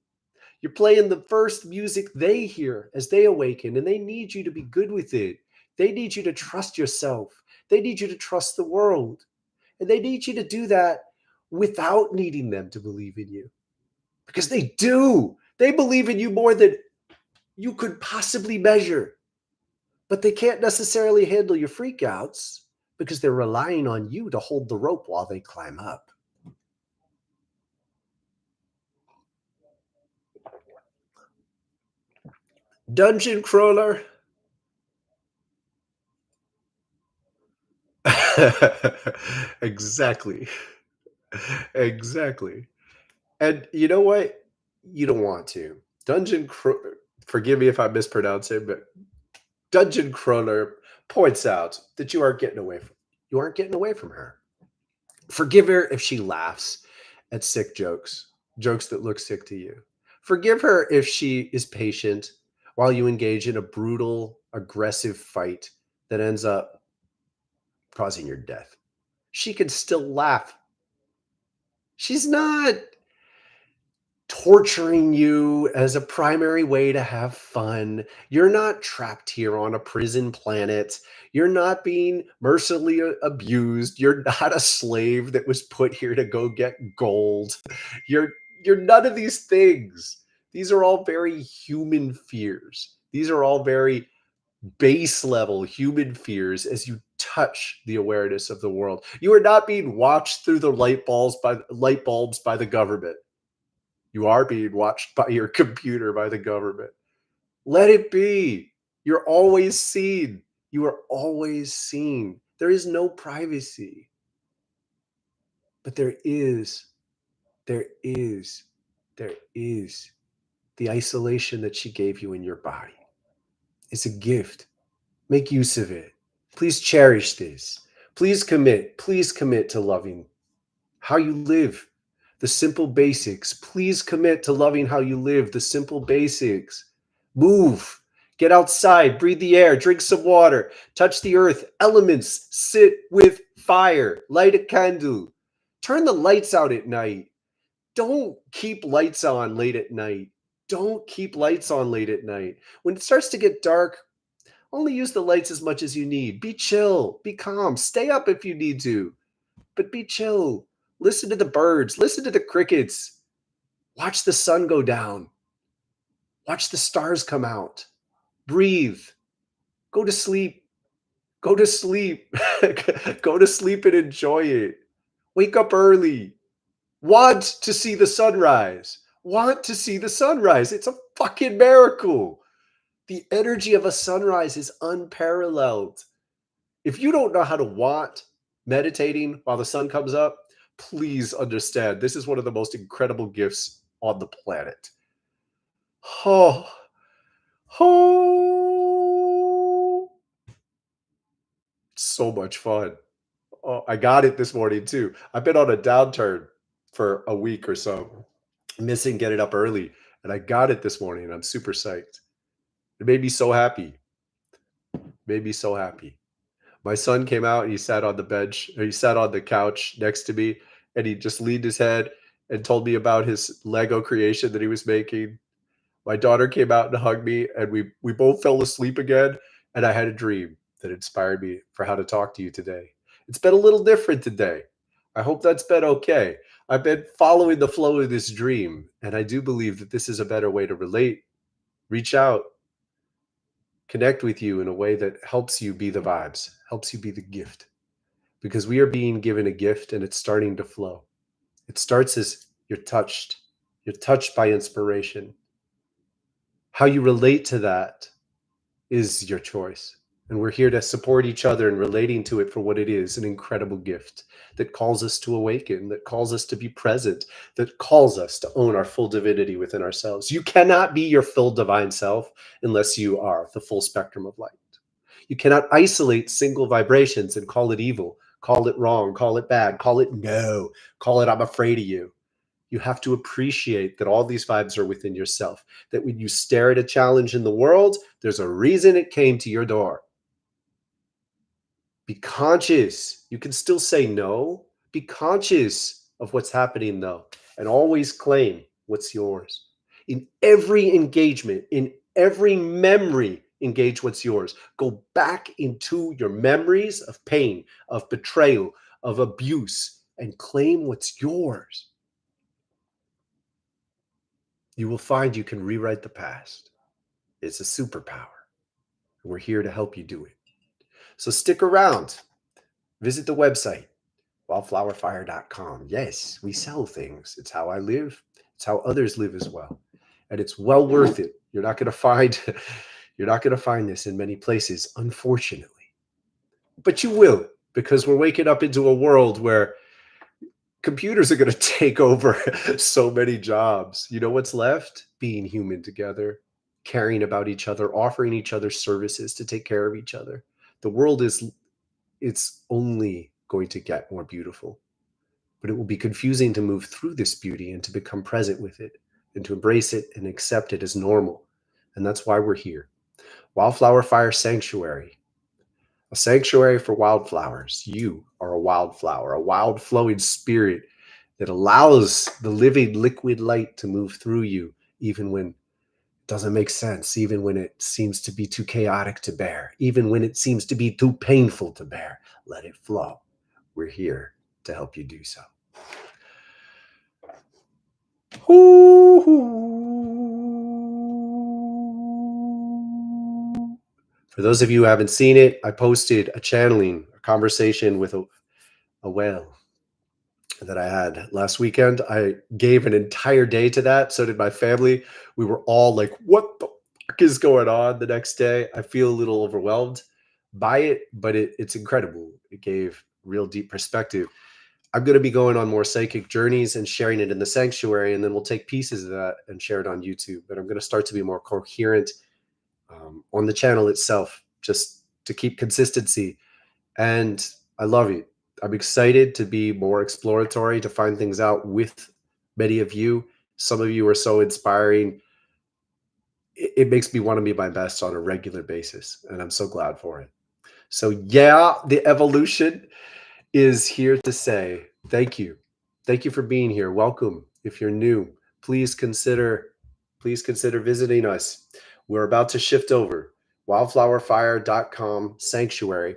You're playing the first music they hear as they awaken, and they need you to be good with it. They need you to trust yourself. They need you to trust the world. And they need you to do that without needing them to believe in you. Because they do. They believe in you more than you could possibly measure. But they can't necessarily handle your freakouts because they're relying on you to hold the rope while they climb up. Dungeon crawler. Exactly. Exactly. And you know what? You don't want to. Forgive me if I mispronounce it, but Dungeon Crawler points out that you aren't getting away from her. Forgive her if she laughs at sick jokes, jokes that look sick to you. Forgive her if she is patient while you engage in a brutal, aggressive fight that ends up causing your death. She can still laugh. She's not torturing you as a primary way to have fun. You're not trapped here on a prison planet. You're not being mercilessly abused. You're not a slave that was put here to go get gold. You're you're none of these things. These are all very human fears. These are all very base level human fears as you touch the awareness of the world. You are not being watched through the light bulbs by the government. You are being watched by your computer, by the government. Let it be. You're always seen. You are always seen. There is no privacy. But there is, there is the isolation that she gave you in your body. It's a gift. Make use of it. Please cherish this. Please commit to loving how you live, the simple basics. Please commit to loving how you live, the simple basics. Move, get outside, breathe the air, drink some water, touch the earth, elements, sit with fire, light a candle, turn the lights out at night. Don't keep lights on late at night. Don't keep lights on late at night. When it starts to get dark, only use the lights as much as you need. Be chill, be calm, stay up if you need to, but be chill. Listen to the birds, listen to the crickets. Watch the sun go down. Watch the stars come out. Breathe. Go to sleep. Go to sleep. Go to sleep and enjoy it. Wake up early. Want to see the sunrise. Want to see the sunrise. It's a fucking miracle. The energy of a sunrise is unparalleled. If you don't know how to want meditating while the sun comes up, please understand this is one of the most incredible gifts on the planet. Oh, oh, so much fun. Oh, I got it this morning too. I've been on a downturn for a week or so, missing getting up early, and I got it this morning. I'm super psyched. It made me so happy. Made me so happy. My son came out and he sat on the bench, or he sat on the couch next to me, and he just leaned his head and told me about his Lego creation that he was making. My daughter came out and hugged me, and we both fell asleep again. And I had a dream that inspired me for how to talk to you today. It's been a little different today. I hope that's been okay. I've been following the flow of this dream, and I do believe that this is a better way to relate, reach out, connect with you in a way that helps you be the vibes, helps you be the gift. Because we are being given a gift and it's starting to flow. It starts as you're touched. You're touched by inspiration. How you relate to that is your choice. And we're here to support each other in relating to it for what it is, an incredible gift that calls us to awaken, that calls us to be present, that calls us to own our full divinity within ourselves. You cannot be your full divine self unless you are the full spectrum of light. You cannot isolate single vibrations and call it evil, call it wrong, call it bad, call it no, call it I'm afraid of you. You have to appreciate that all these vibes are within yourself, that when you stare at a challenge in the world, there's a reason it came to your door. Be conscious. You can still say no. Be conscious of what's happening, though, and always claim what's yours. In every engagement, in every memory, engage what's yours. Go back into your memories of pain, of betrayal, of abuse, and claim what's yours. You will find you can rewrite the past. It's a superpower. We're here to help you do it. So stick around. Visit the website, wildflowerfire.com. Yes, we sell things. It's how I live. It's how others live as well. And it's well worth it. You're not going to find this in many places, unfortunately. But you will, because we're waking up into a world where computers are going to take over so many jobs. You know what's left? Being human together, caring about each other, offering each other services to take care of each other. The world is, it's only going to get more beautiful, but it will be confusing to move through this beauty and to become present with it and to embrace it and accept it as normal. And that's why we're here. Wildflower Fire Sanctuary, a sanctuary for wildflowers. You are a wildflower, a wild flowing spirit that allows the living liquid light to move through you, even when it doesn't make sense, even when it seems to be too chaotic to bear, even when it seems to be too painful to bear. Let it flow. We're here to help you do so. For those of you who haven't seen it, I posted a channeling, a conversation with a whale that I had last weekend. I gave an entire day to that. So did my family. We were all like, what the fuck is going on the next day? I feel a little overwhelmed by it, but it's incredible. It gave real deep perspective. I'm going to be going on more psychic journeys and sharing it in the sanctuary, and then we'll take pieces of that and share it on YouTube. But I'm going to start to be more coherent on the channel itself, just to keep consistency. And I love it. I'm excited to be more exploratory, to find things out with many of you. Some of you are so inspiring. It makes me want to be my best on a regular basis, and I'm so glad for it. So yeah, the evolution is here to say thank you. Thank you for being here. Welcome. If you're new, please consider visiting us. We're about to shift over. Wildflowerfire.com sanctuary.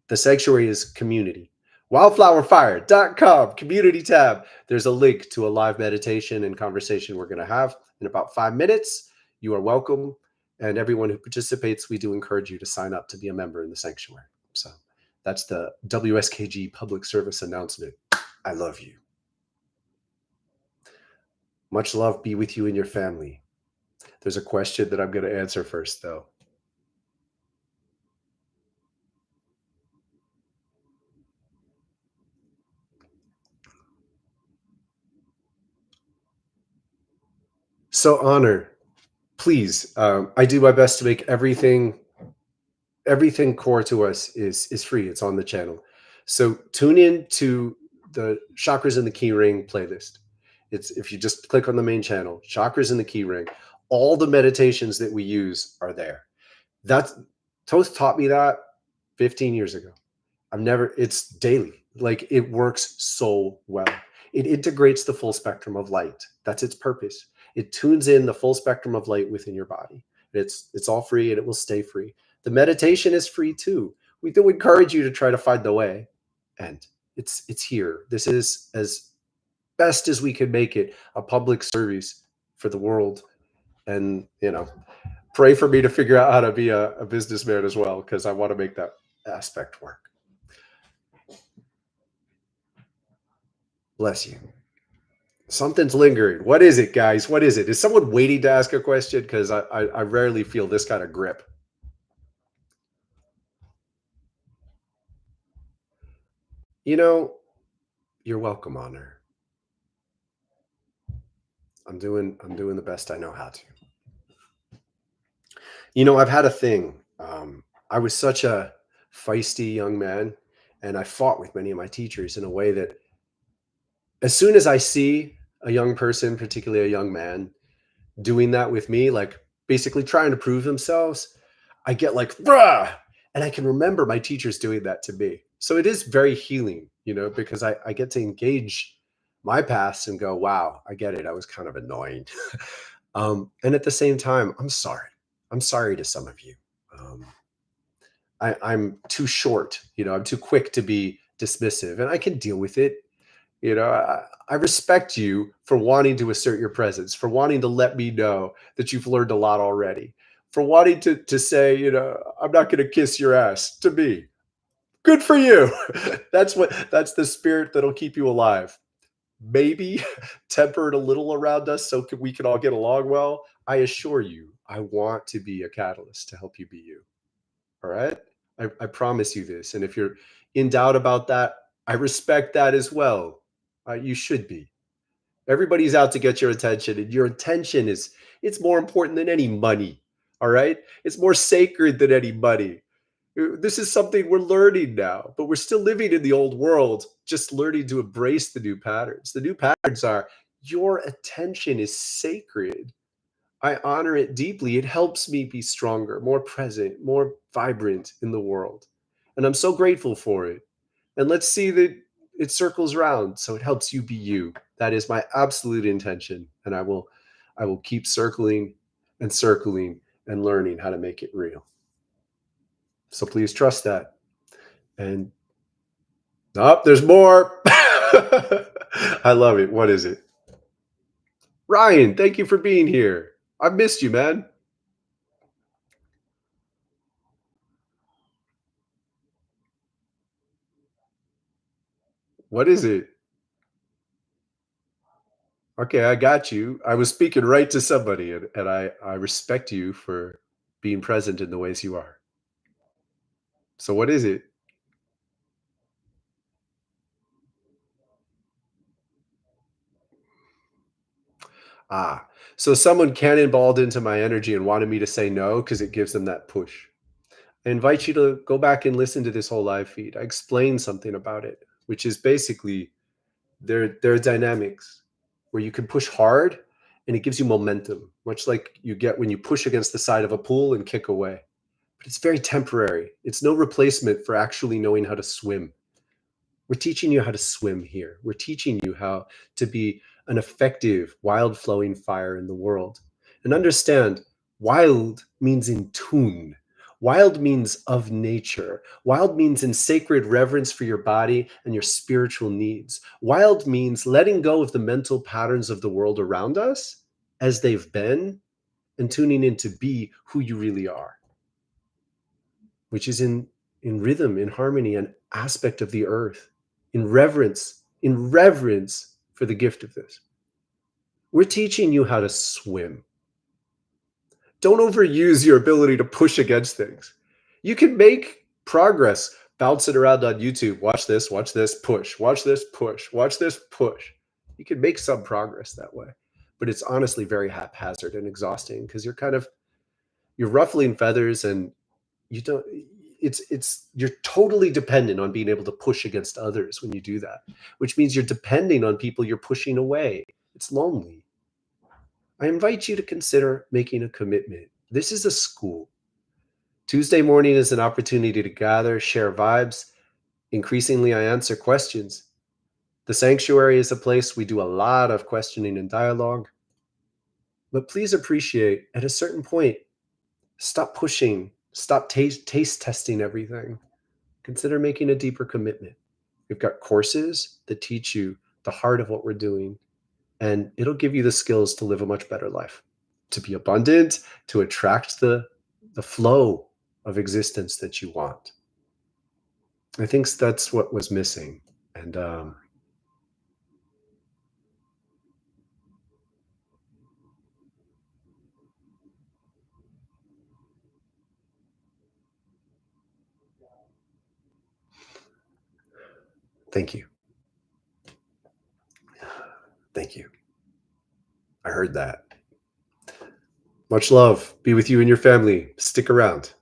The sanctuary is community. Wildflowerfire.com community tab. There's a link to a live meditation and conversation we're going to have in about 5 minutes. You are welcome. And everyone who participates, we do encourage you to sign up to be a member in the sanctuary. So that's the WSKG public service announcement. I love you. Much love be with you and your family. There's a question that I'm going to answer first, though. So, Honor, please, I do my best to make everything core to us is free. It's on the channel. So tune in to the Chakras in the Key Ring playlist. It's, if you just click on the main channel, Chakras in the Key Ring, all the meditations that we use are there. That's, Thoth taught me that 15 years ago. It's daily. Like, it works so well. It integrates the full spectrum of light. That's its purpose. It tunes in the full spectrum of light within your body. It's all free, and it will stay free. The meditation is free too. We do encourage you to try to find the way, and it's here. This is, as best as we can make it, a public service for the world. And pray for me to figure out how to be a businessman as well, because I want to make that aspect work. Bless you. Something's lingering. What is it, guys? What is it? Is someone waiting to ask a question? Because I rarely feel this kind of grip. You're welcome, Honor. I'm doing the best I know how to. I've had a thing. I was such a feisty young man, and I fought with many of my teachers in a way that, as soon as I see a young person, particularly a young man, doing that with me, like basically trying to prove themselves, I get like, bruh. And I can remember my teachers doing that to me. So it is very healing, because I get to engage my past and go, wow, I get it. I was kind of annoying. And at the same time, I'm sorry. I'm sorry to some of you. I'm too short, I'm too quick to be dismissive, and I can deal with it. I respect you for wanting to assert your presence, for wanting to let me know that you've learned a lot already, for wanting to say, I'm not going to kiss your ass to me. Good for you. That's the spirit that'll keep you alive. Maybe temper it a little around us so we can all get along well. I assure you, I want to be a catalyst to help you be you. All right. I promise you this. And if you're in doubt about that, I respect that as well. You should be. Everybody's out to get your attention, and your attention it's more important than any money. All right? It's more sacred than any money. This is something we're learning now, but we're still living in the old world, just learning to embrace the new patterns. The new patterns are your attention is sacred. I honor it deeply. It helps me be stronger, more present, more vibrant in the world. And I'm so grateful for it. And let's see that it circles around so it helps you be you. That is my absolute intention. And I will keep circling and circling and learning how to make it real. So please trust that. And there's more. I love it. What is it? Ryan, thank you for being here. I've missed you, man. What is it? Okay, I got you. I was speaking right to somebody, and I respect you for being present in the ways you are. So, what is it? Ah, so someone cannonballed into my energy and wanted me to say no because it gives them that push. I invite you to go back and listen to this whole live feed. I explained something about it, which is basically there are dynamics where you can push hard and it gives you momentum, much like you get when you push against the side of a pool and kick away. But it's very temporary. It's no replacement for actually knowing how to swim. We're teaching you how to swim here. We're teaching you how to be an effective, wild flowing fire in the world. And understand, wild means in tune. Wild means of nature. Wild means in sacred reverence for your body and your spiritual needs. Wild means letting go of the mental patterns of the world around us as they've been and tuning in to be who you really are, which is in rhythm, in harmony, an aspect of the earth, in reverence for the gift of this. We're teaching you how to swim. Don't overuse your ability to push against things. You can make progress bouncing around on YouTube. Watch this, push, watch this, push, watch this, push. You can make some progress that way, but it's honestly very haphazard and exhausting because you're ruffling feathers and you don't you're totally dependent on being able to push against others when you do that, which means you're depending on people you're pushing away. It's lonely. I invite you to consider making a commitment. This is a school. Tuesday morning is an opportunity to gather, share vibes. Increasingly, I answer questions. The sanctuary is a place we do a lot of questioning and dialogue. But please appreciate, at a certain point, stop pushing, stop taste testing everything. Consider making a deeper commitment. We've got courses that teach you the heart of what we're doing, and it'll give you the skills to live a much better life, to be abundant, to attract the flow of existence that you want. I think that's what was missing. And thank you. Thank you. I heard that. Much love. Be with you and your family. Stick around.